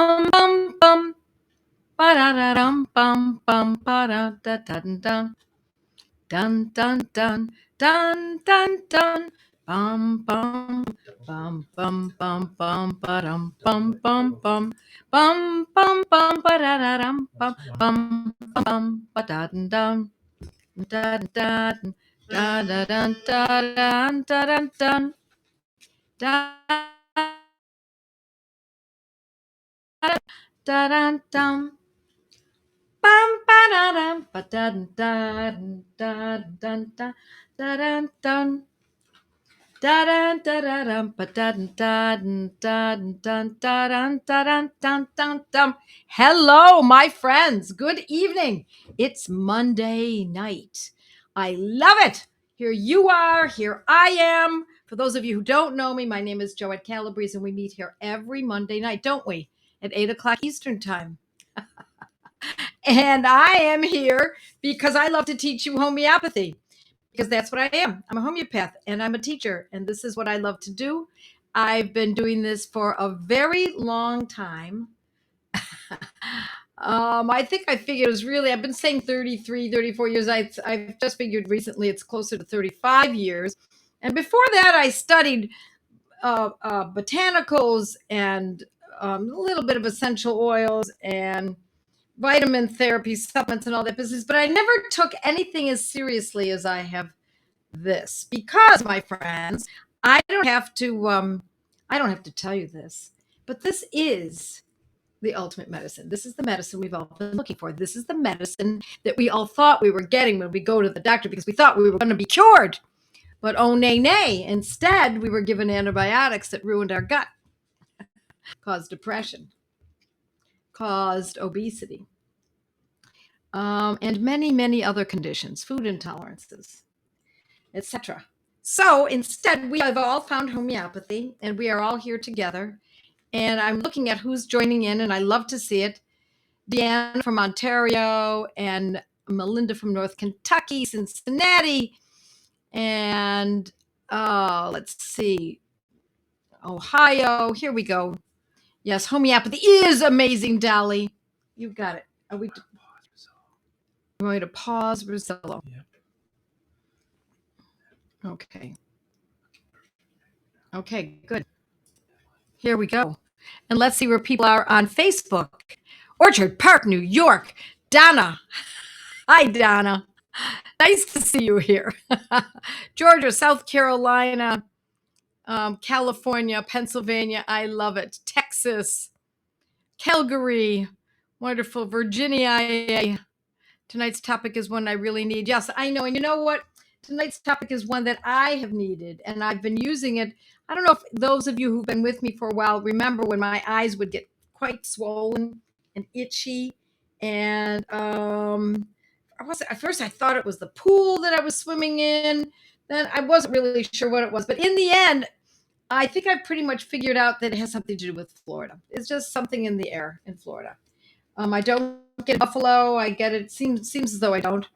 bum bum bum ba da da dum bum bum ba da da dun dun dun dun dun dun dun dun bum bum bum bum bum bum ba dum bum bum bum bum bum bum ba da da dum bum bum bum ba da dun dun da da da da dun da dun da dun dun da da dun dun bum ba da dum ba da dun dun dun dun dun dun da dun da da dum ba da dun dun dun dun dun dun dun dun dun. Hello, my friends. Good evening. It's Monday night. I love it. Here you are. Here I am. For those of you who don't know me, my name is Joette Calabrese, and we meet here every Monday night, don't we? At 8 o'clock Eastern Time. And I am here because I love to teach you homeopathy, because that's what I am. I'm a homeopath and I'm a teacher, and this is what I love to do. I've been doing this for a very long time. I think I figured it was really, I've been saying 33, 34 years. I've just figured recently it's closer to 35 years. And before that, I studied botanicals and a little bit of essential oils and vitamin therapy, supplements, and all that business. But I never took anything as seriously as I have this, because, my friends, I don't have to tell you this, but this is the ultimate medicine. This is the medicine we've all been looking for. This is the medicine that we all thought we were getting when we go to the doctor, because we thought we were going to be cured. But oh, nay, nay. Instead, we were given antibiotics that ruined our gut, caused depression, caused obesity, and many, many other conditions, food intolerances, etc. So instead, we have all found homeopathy, and we are all here together. And I'm looking at who's joining in, and I love to see it. Deanna from Ontario, and Melinda from North Kentucky, Cincinnati, and let's see, Ohio. Here we go. Yes, homeopathy is amazing, Dolly. You got it. Are we going to pause, Rosello? Okay. Okay, good. Here we go. And let's see where people are on Facebook. Orchard Park, New York. Donna. Hi, Donna. Nice to see you here. Georgia, South Carolina, California, Pennsylvania. I love it. Texas, Calgary. Wonderful. Virginia. Tonight's topic is one I really need. Yes, I know. And you know what? Tonight's topic is one that I have needed, and I've been using it. I don't know if those of you who've been with me for a while remember when my eyes would get quite swollen and itchy. And at first I thought it was the pool that I was swimming in. Then I wasn't really sure what it was. But in the end, I think I've pretty much figured out that it has something to do with Florida. It's just something in the air in Florida. I don't get buffalo. I get it. Seems as though I don't.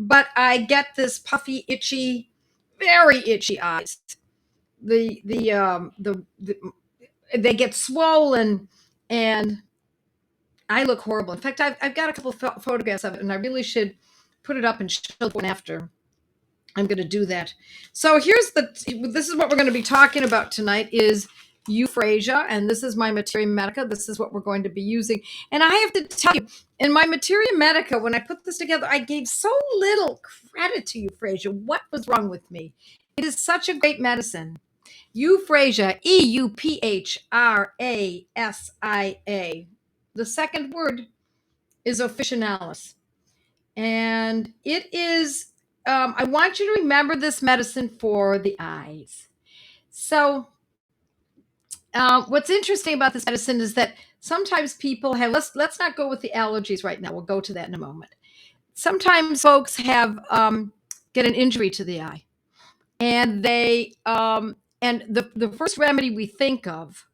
But I get this puffy, itchy, very itchy eyes. The they get swollen, and I look horrible. In fact, I've got a couple of photographs of it, and I really should put it up and show before and after. I'm going to do that. So this is what we're going to be talking about tonight is Euphrasia, and this is my Materia Medica. This is what we're going to be using. And I have to tell you, in my Materia Medica, when I put this together, I gave so little credit to Euphrasia. What was wrong with me? It is such a great medicine. Euphrasia, Euphrasia. The second word is officinalis. And it is, I want you to remember this medicine for the eyes. So, what's interesting about this medicine is that sometimes people have, let's not go with the allergies right now. We'll go to that in a moment. Sometimes folks have, get an injury to the eye, and and the first remedy we think of,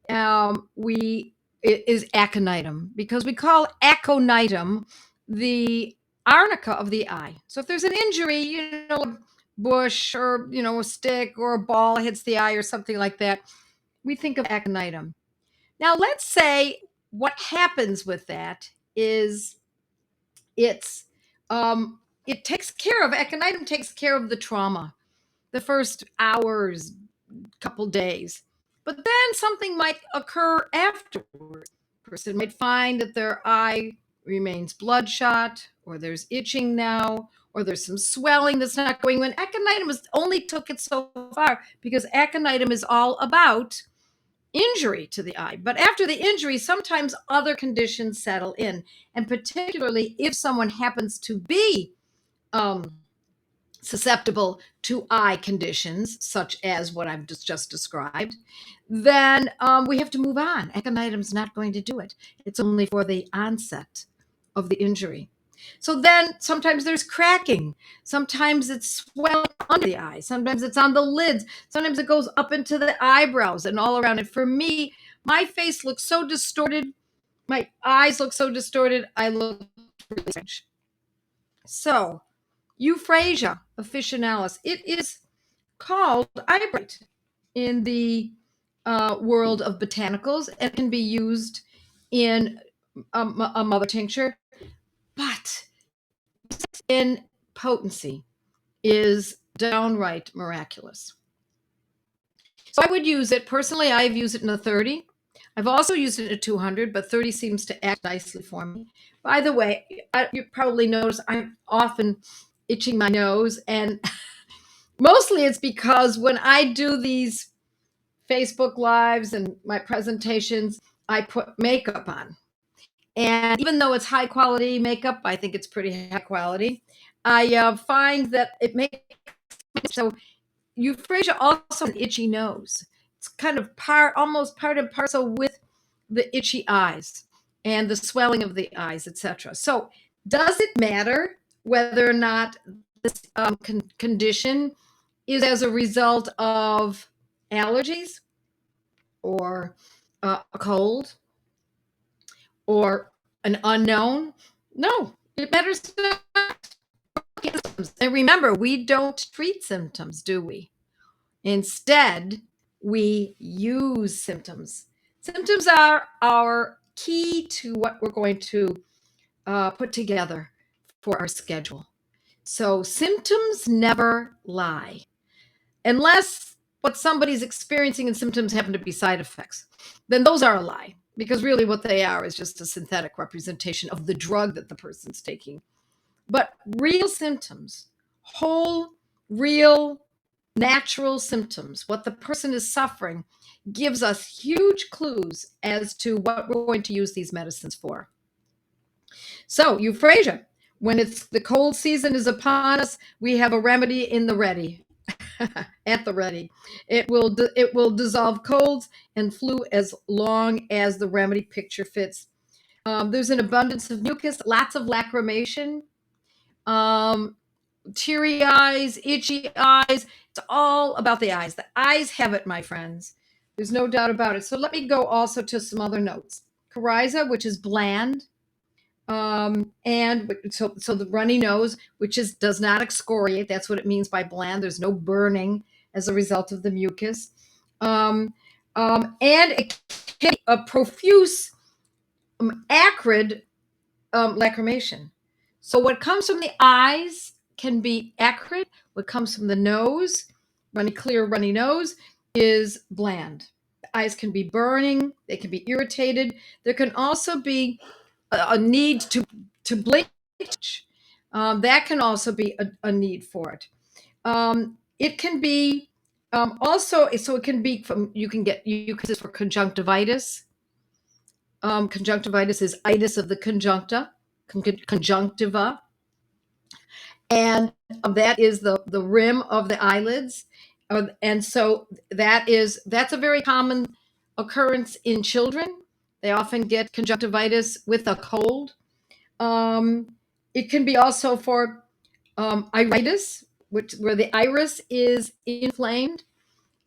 is aconitum, because we call aconitum the arnica of the eye. So if there's an injury, a bush or a stick or a ball hits the eye or something like that, we think of aconitum. Now, let's say what happens with that is it's it takes care of aconitum takes care of the trauma, the first hours, couple days. But then something might occur afterwards. Person might find that their eye remains bloodshot, or there's itching now, or there's some swelling that's not going. When aconitum only took it so far because aconitum is all about injury to the eye. But after the injury, sometimes other conditions settle in. And particularly if someone happens to be um, susceptible to eye conditions, such as what I've just described, then we have to move on. Aconitum's not going to do it. It's only for the onset of the injury. So then sometimes there's cracking. Sometimes it's swelling under the eye. Sometimes it's on the lids. Sometimes it goes up into the eyebrows and all around. And for me, my face looks so distorted. My eyes look so distorted. I look really strange. So, Euphrasia officinalis. It is called eyebright in the world of botanicals and can be used in a mother tincture, but in potency is downright miraculous. So I would use it personally. I've used it in a 30. I've also used it in a 200, but 30 seems to act nicely for me. By the way, you probably notice I'm often itching my nose, and mostly it's because when I do these Facebook Lives and my presentations, I put makeup on. And even though it's high quality makeup, I think it's pretty high quality. I find that it makes so Euphrasia also an itchy nose. It's kind of almost part and parcel with the itchy eyes and the swelling of the eyes, etc. So, does it matter whether or not this condition is as a result of allergies or a cold or an unknown? No, it matters not. And remember, we don't treat symptoms, do we? Instead, we use symptoms. Symptoms are our key to what we're going to put together for our schedule. So, symptoms never lie, unless what somebody's experiencing and symptoms happen to be side effects. Then those are a lie, because really what they are is just a synthetic representation of the drug that the person's taking. But real symptoms, whole, real, natural symptoms, what the person is suffering, gives us huge clues as to what we're going to use these medicines for. So, Euphrasia, when it's the cold season is upon us, we have a remedy in the ready. At the ready. It will dissolve colds and flu as long as the remedy picture fits. There's an abundance of mucus, lots of lacrimation, um, teary eyes, itchy eyes. It's all about the eyes. The eyes have it, my friends. There's no doubt about it. So let me go also to some other notes. Coryza, which is bland, and so the runny nose, which does not excoriate. That's what it means by bland. There's no burning as a result of the mucus, and it can be a profuse, acrid lacrimation. So what comes from the eyes can be acrid. What comes from the nose, runny nose, is bland. The eyes can be burning. They can be irritated. There can also be a need to blink. That can also be a need for it. It can be also, so it can be from, you can use this for conjunctivitis. Conjunctivitis is itis of the conjunctiva, and that is the rim of the eyelids, and so that's a very common occurrence in children. They often get conjunctivitis with a cold. Um, it can be also for iritis, where the iris is inflamed.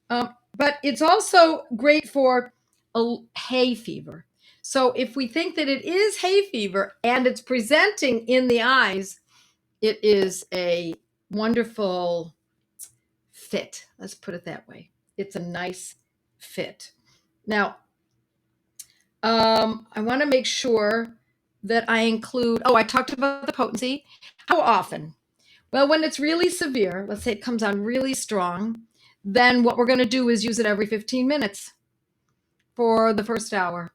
But it's also great for a hay fever. So if we think that it is hay fever and it's presenting in the eyes, it is a wonderful fit. Let's put it that way. It's a nice fit. Now, I want to make sure that I include, I talked about the potency. How often? Well, when it's really severe, let's say it comes on really strong, then what we're going to do is use it every 15 minutes for the first hour.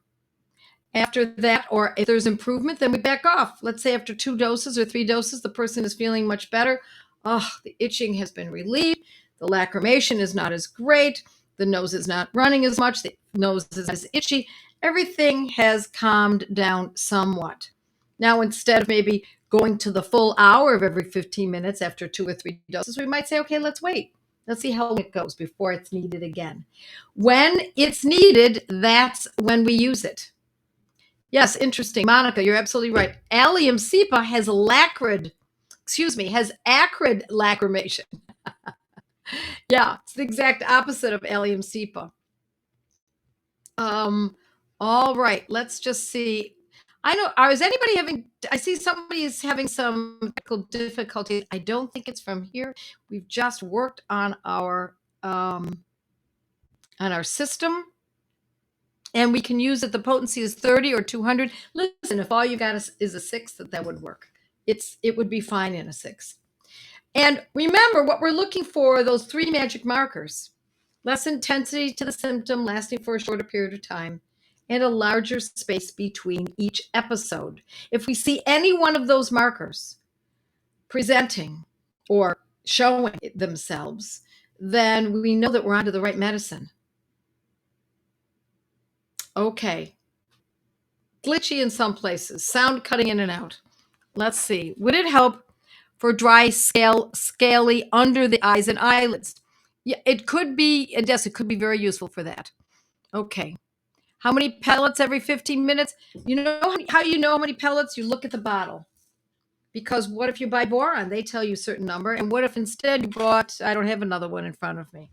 After that, or if there's improvement, then we back off. Let's say after 2 doses or 3 doses, the person is feeling much better. Oh, the itching has been relieved. The lacrimation is not as great. The nose is not running as much. The nose is as itchy. Everything has calmed down somewhat. Now, instead of maybe going to the full hour of every 15 minutes after 2 or 3 doses, we might say, okay, let's wait. Let's see how it goes before it's needed again. When it's needed, that's when we use it. Yes, interesting. Monica, you're absolutely right. Allium cepa has acrid lacrimation. Yeah, it's the exact opposite of Allium cepa. All right, let's just see. Is anybody I see somebody is having some technical difficulties. I don't think it's from here. We've just worked on our system. And we can use it. The potency is 30 or 200. Listen, if all you got is a 6, that would work. It would be fine in a 6. And remember, what we're looking for are those 3 magic markers: less intensity to the symptom, lasting for a shorter period of time, and a larger space between each episode. If we see any one of those markers presenting or showing themselves, then we know that we're onto the right medicine. Okay. Glitchy in some places, sound cutting in and out. Let's see. Would it help for dry, scaly under the eyes and eyelids? Yeah, it could be. Yes, it could be very useful for that. Okay. How many pellets every 15 minutes? You know how you know how many pellets? You look at the bottle. Because what if you buy boron? They tell you a certain number. And what if instead you bought, I don't have another one in front of me.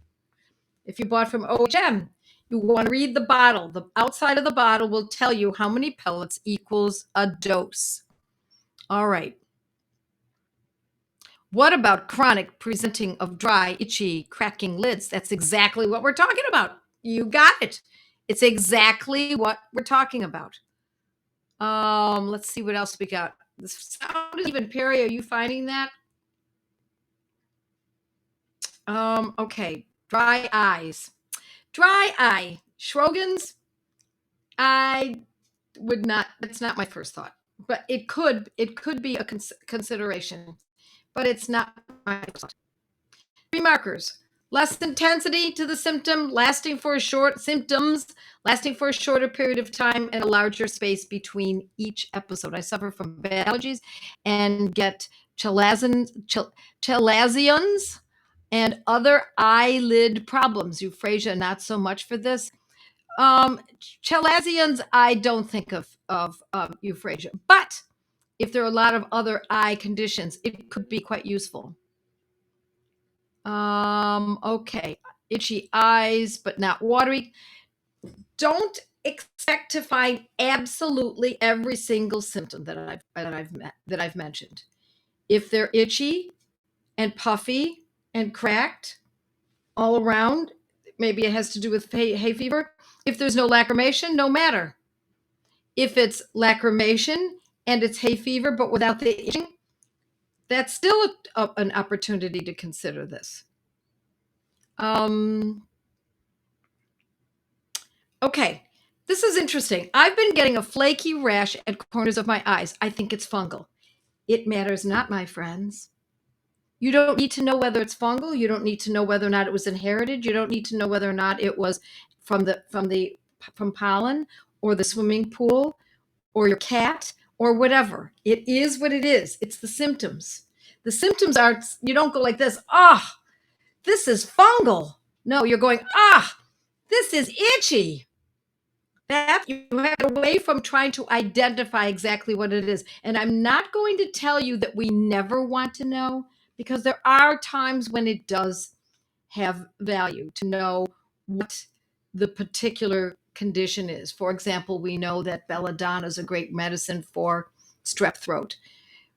If you bought from OHM, you want to read the bottle. The outside of the bottle will tell you how many pellets equals a dose. All right. What about chronic presenting of dry, itchy, cracking lids? That's exactly what we're talking about. You got it. It's exactly what we're talking about. Let's see what else we got. The sound is even. Perry, are you finding that? Okay. Dry eyes. Dry eye. Schrogen's, I would not, that's not my first thought, but it could be a consideration, but it's not my first thought. 3 markers: less intensity to the symptoms, lasting for a shorter period of time, and a larger space between each episode. I suffer from bad allergies and get chalazions and other eyelid problems. Euphrasia, not so much for this. Chalazions, I don't think of euphrasia, but if there are a lot of other eye conditions, it could be quite useful. Okay, itchy eyes, but not watery. Don't expect to find absolutely every single symptom that I've mentioned. If they're itchy and puffy and cracked all around, maybe it has to do with hay fever. If there's no lacrimation, no matter. If it's lacrimation and it's hay fever, but without the itching, that's still an opportunity to consider this. Okay, this is interesting. I've been getting a flaky rash at corners of my eyes. I think it's fungal. It matters not, my friends. You don't need to know whether it's fungal. You don't need to know whether or not it was inherited. You don't need to know whether or not it was from pollen or the swimming pool or your cat or whatever. It is what it is. It's the symptoms. The symptoms are, you don't go like this, this is fungal. No, you're going, this is itchy. That you have to away from trying to identify exactly what it is. And I'm not going to tell you that we never want to know, because there are times when it does have value to know what the particular condition is. For example, we know that belladonna is a great medicine for strep throat.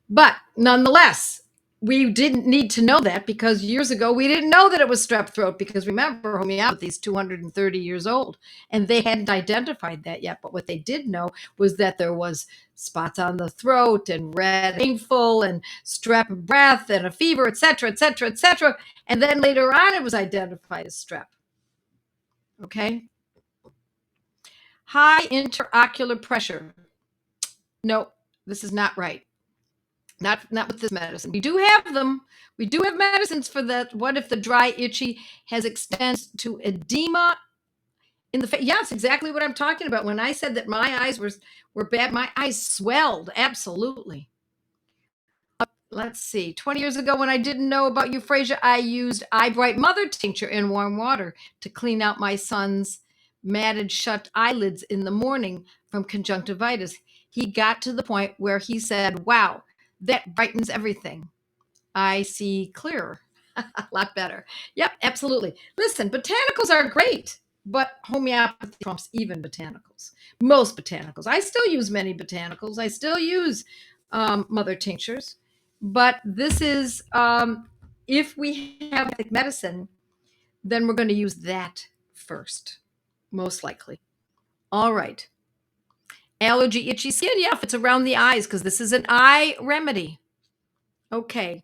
But nonetheless, we didn't need to know that because years ago we didn't know that it was strep throat because remember homeopathy is 230 years old and they hadn't identified that yet. But what they did know was that there was spots on the throat and red painful and strep breath and a fever, etc., etc., etc. And then later on it was identified as strep. Okay. High intraocular pressure. No, this is not right. Not with this medicine. We do have them. We do have medicines for that. What if the dry, itchy has extends to edema in the face? Yeah, it's exactly what I'm talking about. When I said that my eyes were bad, my eyes swelled. Absolutely. Let's see. 20 years ago, when I didn't know about Euphrasia, I used Eye Bright Mother tincture in warm water to clean out my son's matted shut eyelids in the morning from conjunctivitis. He got to the point where he said, "Wow, that brightens everything. I see clearer." A lot better. Yep, absolutely. Listen, botanicals are great, but homeopathy trumps even botanicals. Most botanicals. I still use many botanicals. I still use mother tinctures, but this is if we have Ayurvedic medicine, then we're going to use that first, most likely. All right. Allergy, itchy skin. Yeah, if it's around the eyes, because this is an eye remedy. Okay.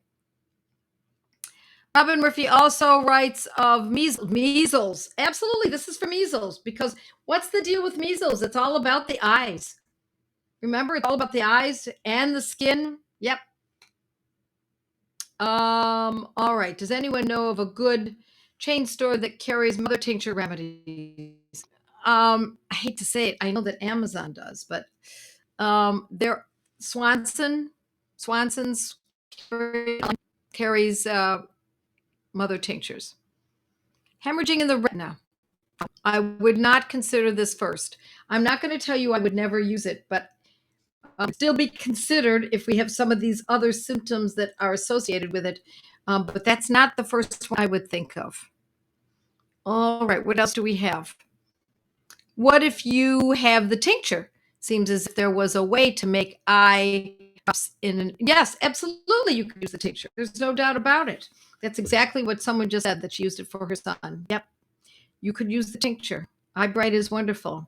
Robin Murphy also writes of measles. Measles. Absolutely. This is for measles because what's the deal with measles? It's all about the eyes. Remember, it's all about the eyes and the skin. Yep. All right. Does anyone know of a good chain store that carries mother tincture remedies? I hate to say it. I know that Amazon does, but there Swanson's carries mother tinctures. Hemorrhaging in the retina. I would not consider this first. I'm not going to tell you I would never use it, but still be considered if we have some of these other symptoms that are associated with it. But that's not the first one I would think of. All right, what else do we have? What if you have the tincture? Seems as if there was a way to make eye drops yes, absolutely, you could use the tincture. There's no doubt about it. That's exactly what someone just said that she used it for her son. Yep, you could use the tincture. Eye Bright is wonderful.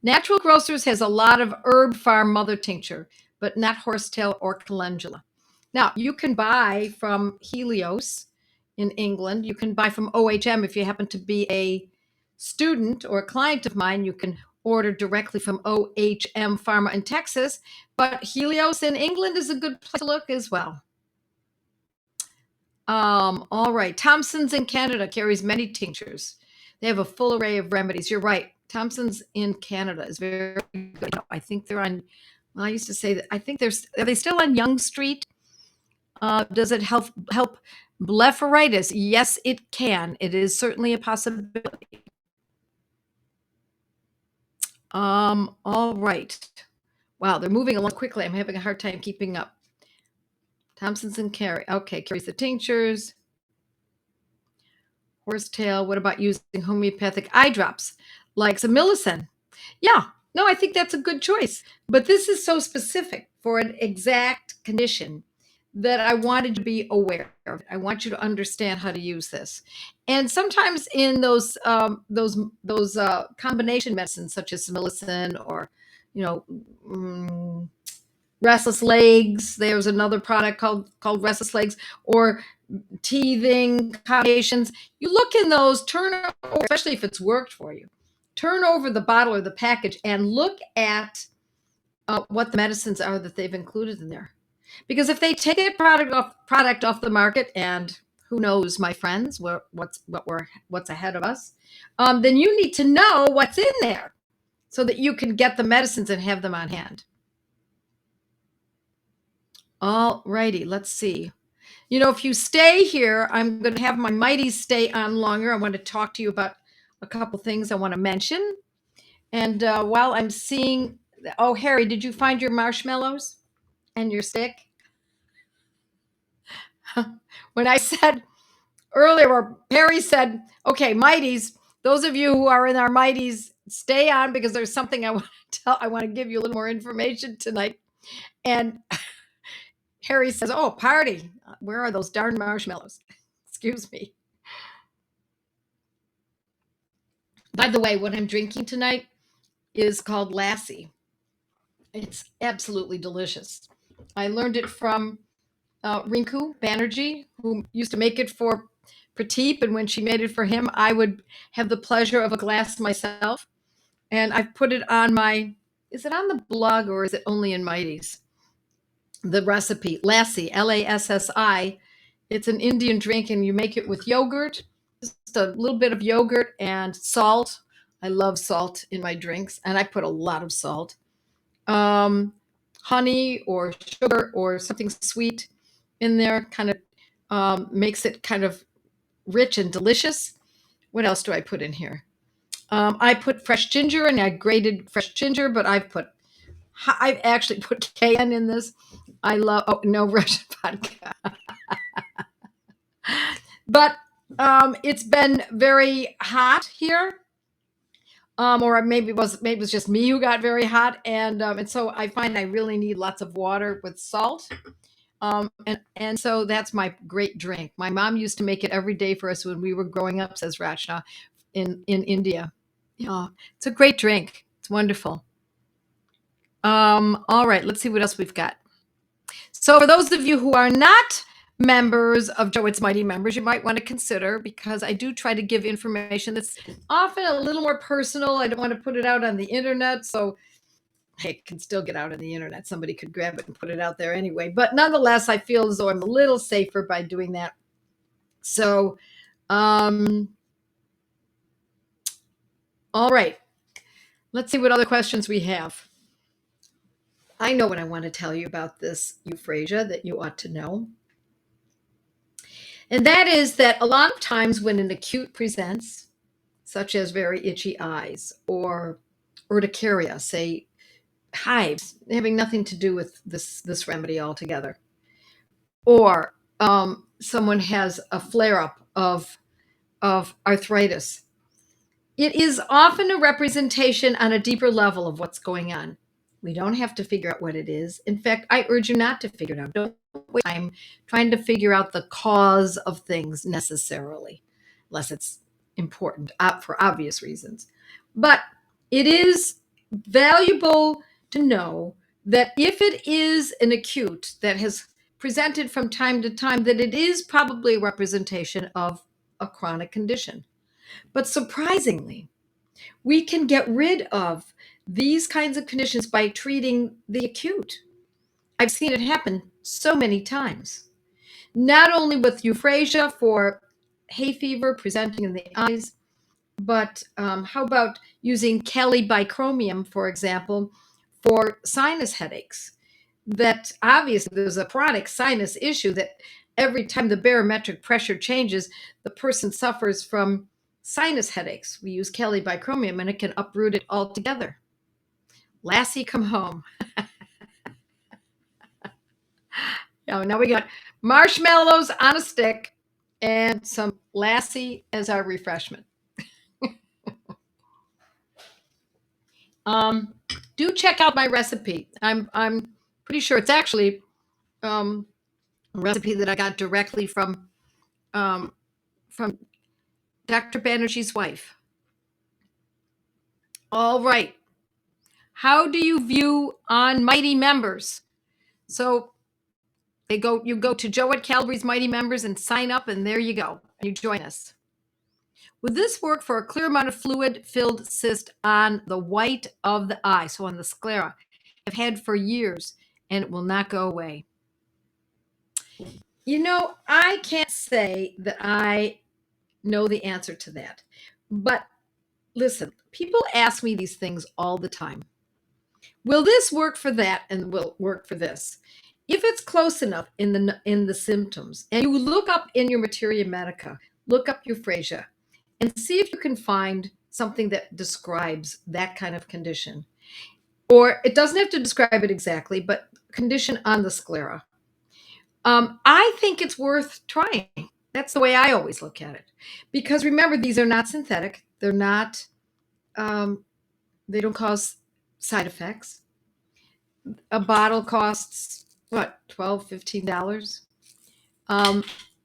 Natural Grocers has a lot of herb farm mother tincture, but not horsetail or calendula. Now, you can buy from Helios in England. You can buy from OHM if you happen to be a student or a client of mine. You can order directly from OHM Pharma in Texas, but Helios in England is a good place to look as well. All right. Thompson's in Canada carries many tinctures. They have a full array of remedies. You're right. Thompson's in Canada is very good. I think they're on, well, I used to say that, I think are they still on Yonge Street? Does it help blepharitis? Yes, it can. It is certainly a possibility. All right. Wow, they're moving along quickly. I'm having a hard time keeping up. Thompson's and carries the tinctures. Horsetail. What about using homeopathic eye drops like Samillicin? Yeah, no, I think that's a good choice. But this is so specific for an exact condition that I wanted to be aware of. I want you to understand how to use this. And sometimes in those combination medicines, such as Samillicin or you know. Restless legs. There's another product called Restless Legs, or teething combinations. You look in those, turn over, especially if it's worked for you. Turn over the bottle or the package and look at what the medicines are that they've included in there. Because if they take a product off the market, and who knows, my friends, what's ahead of us, then you need to know what's in there so that you can get the medicines and have them on hand. All righty, let's see. If you stay here, I'm going to have my mighties stay on longer. I want to talk to you about a couple things I want to mention. And while I'm seeing, oh, Harry, did you find your marshmallows and your stick? When I said earlier, Harry said, okay, mighties, those of you who are in our mighties, stay on because there's something I want to give you a little more information tonight. And Harry says, "Oh, party. Where are those darn marshmallows?" Excuse me. By the way, what I'm drinking tonight is called Lassie. It's absolutely delicious. I learned it from Rinku Banerjee, who used to make it for Prateep. And when she made it for him, I would have the pleasure of a glass myself. And I've put it on my, is it on the blog or is it only in Mighty's? The recipe, Lassi, Lassi. It's an Indian drink, and you make it with yogurt, just a little bit of yogurt and salt. I love salt in my drinks, and I put a lot of salt. Um, Honey or sugar or something sweet in there kind of makes it kind of rich and delicious. What else do I put in here? I put fresh ginger, and I grated fresh ginger, but I've actually put cayenne in this. I love, oh, no Russian vodka. But it's been very hot here. Or maybe it was just me who got very hot, and so I find I really need lots of water with salt. And so that's my great drink. My mom used to make it every day for us when we were growing up, says Rachna, in India. Yeah, it's a great drink. It's wonderful. All right, let's see what else we've got. So for those of you who are not members of Joette's Mighty Members, you might want to consider, because I do try to give information that's often a little more personal. I don't want to put it out on the internet, so it can still get out on the internet. Somebody could grab it and put it out there anyway. But nonetheless, I feel as though I'm a little safer by doing that. So, all right. Let's see what other questions we have. I know what I want to tell you about this Euphrasia that you ought to know. And that is that a lot of times when an acute presents, such as very itchy eyes or urticaria, say hives, having nothing to do with this remedy altogether, or someone has a flare up of arthritis, it is often a representation on a deeper level of what's going on. We don't have to figure out what it is. In fact, I urge you not to figure it out. Don't waste time trying to figure out the cause of things necessarily, unless it's important for obvious reasons. But it is valuable to know that if it is an acute that has presented from time to time, that it is probably a representation of a chronic condition. But surprisingly, we can get rid of these kinds of conditions by treating the acute. I've seen it happen so many times. Not only with euphrasia for hay fever presenting in the eyes, but how about using calibicromium, for example, for sinus headaches? That obviously there's a chronic sinus issue that every time the barometric pressure changes, the person suffers from sinus headaches. We use calibicromium and it can uproot it altogether. Lassie, come home. Now we got marshmallows on a stick and some Lassie as our refreshment. Do check out my recipe. I'm pretty sure it's actually a recipe that I got directly um, from Dr. Banerjee's wife. All right. How do you view on Mighty Members? So you go to Joette Calabrese Mighty Members and sign up, and there you go. You join us. Would this work for a clear amount of fluid-filled cyst on the white of the eye, so on the sclera? I've had for years, and it will not go away. You know, I can't say that I know the answer to that. But listen, people ask me these things all the time. Will this work for that and will work for this? If it's close enough in the symptoms, and you look up in your materia medica, look up euphrasia, and see if you can find something that describes that kind of condition. Or it doesn't have to describe it exactly, but condition on the sclera. I think it's worth trying. That's the way I always look at it. Because remember, these are not synthetic. They're not, they don't cause side effects. A bottle costs what, $12, $15.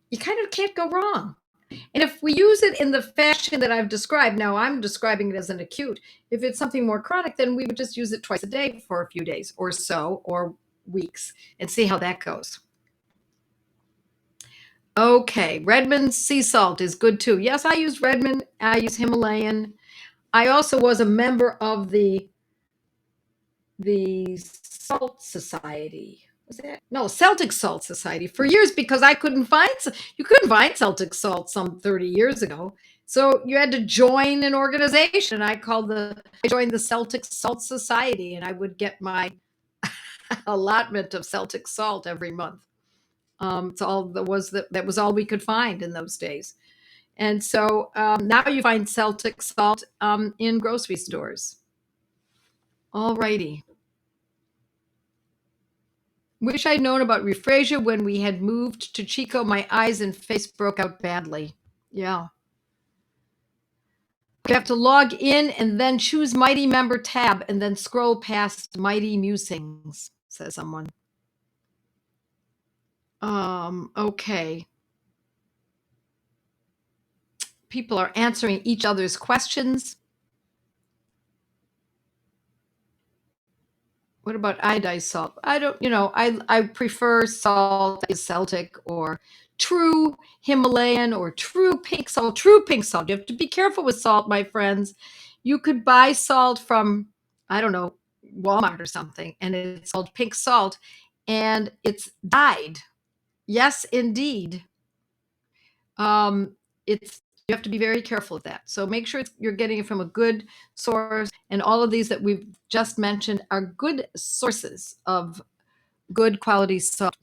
You kind of can't go wrong. And if we use it in the fashion that I've described, now I'm describing it as an acute. If it's something more chronic, then we would just use it twice a day for a few days or so, or weeks, and see how that goes. Okay, Redmond sea salt is good too. Yes, I use Redmond. I use Himalayan. I also was a member of the Salt Society. Was that? No, Celtic Salt Society for years, because you couldn't find Celtic salt some 30 years ago. So you had to join an organization. I joined the Celtic Salt Society, and I would get my allotment of Celtic salt every month. It's all that was all we could find in those days. And so now you find Celtic salt in grocery stores. All righty. Wish I'd known about Euphrasia when we had moved to Chico. My eyes and face broke out badly. Yeah. You have to log in and then choose Mighty Member tab and then scroll past Mighty Musings, says someone. Okay. People are answering each other's questions. What about iodized salt? I prefer salt is Celtic or true Himalayan or true pink salt. True pink salt. You have to be careful with salt, my friends. You could buy salt from, I don't know, Walmart or something, and it's called pink salt, and it's dyed. Yes, indeed. It's You have to be very careful with that. So make sure you're getting it from a good source. And all of these that we've just mentioned are good sources of good quality salt.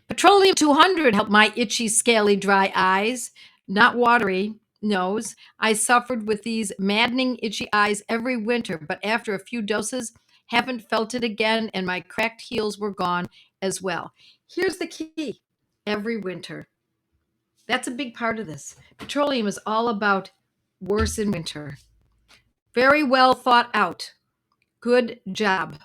Petroleum 200 helped my itchy, scaly, dry eyes, not watery nose. I suffered with these maddening, itchy eyes every winter, but after a few doses, haven't felt it again, and my cracked heels were gone as well. Here's the key: every winter. That's a big part of this. Petroleum is all about worse in winter. Very well thought out. Good job.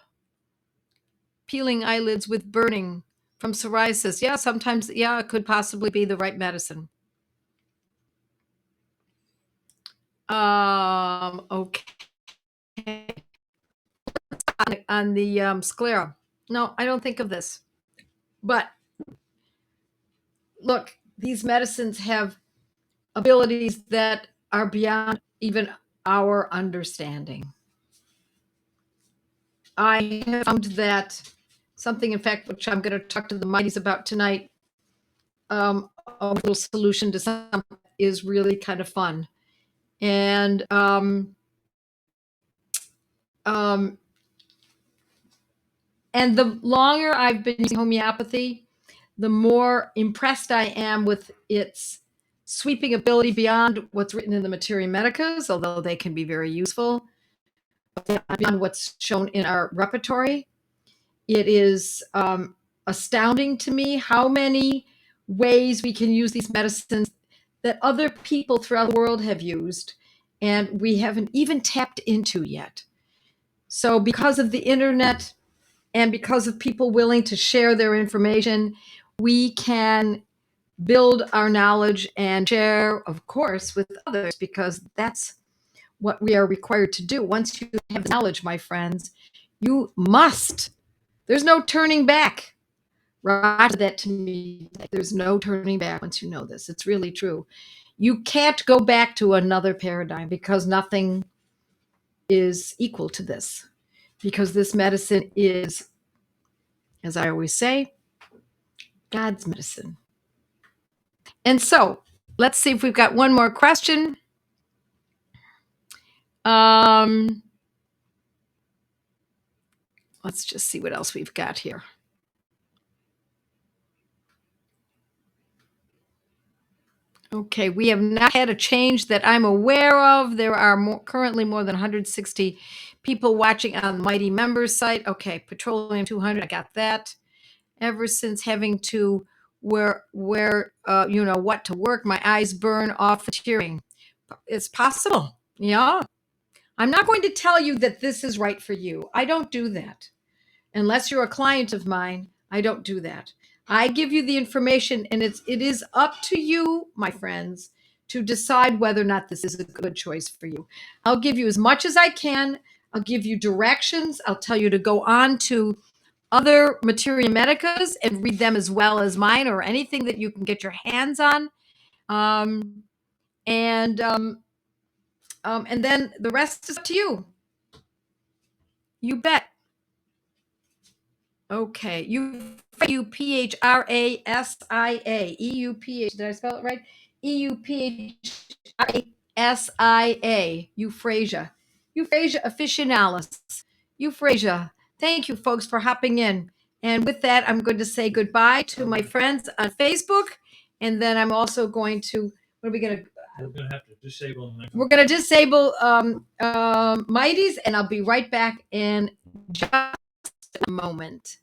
Peeling eyelids with burning from psoriasis. Yeah, sometimes, it could possibly be the right medicine. Okay. On the sclera. No, I don't think of this. But look, these medicines have abilities that are beyond even our understanding. I have found that something, in fact, which I'm going to talk to the mighties about tonight, a little solution to something is really kind of fun. And and the longer I've been using homeopathy, the more impressed I am with its sweeping ability beyond what's written in the Materia Medicas, although they can be very useful, beyond what's shown in our repertory. It is astounding to me how many ways we can use these medicines that other people throughout the world have used, and we haven't even tapped into yet. So because of the internet and because of people willing to share their information, we can build our knowledge and share, of course, with others, because that's what we are required to do. Once you have the knowledge, my friends, you must. There's no turning back. Roger that to me. There's no turning back once you know this. It's really true. You can't go back to another paradigm, because nothing is equal to this. Because this medicine is, as I always say, God's medicine. And so let's see if we've got one more question. Let's just see what else we've got here. Okay, we have not had a change that I'm aware of. There are currently more than 160 people watching on the Mighty Members site. Okay, Petroleum 200, I got that. Ever since having to wear what to work, my eyes burn off tearing. It's possible. Yeah. I'm not going to tell you that this is right for you. I don't do that. Unless you're a client of mine, I don't do that. I give you the information, and it is up to you, my friends, to decide whether or not this is a good choice for you. I'll give you as much as I can. I'll give you directions. I'll tell you to go on to other materia medicas and read them as well as mine, or anything that you can get your hands on. Um, and and then the rest is up to you. You bet. Okay, Euphrasia. Did I spell it right? Euphrasia. Euphrasia officinalis. Euphrasia. Thank you, folks, for hopping in. And with that, I'm going to say goodbye to my friends on Facebook, and then I'm also going to. What are we going to? We're going to have to disable the We're going to disable Mighty's, and I'll be right back in just a moment.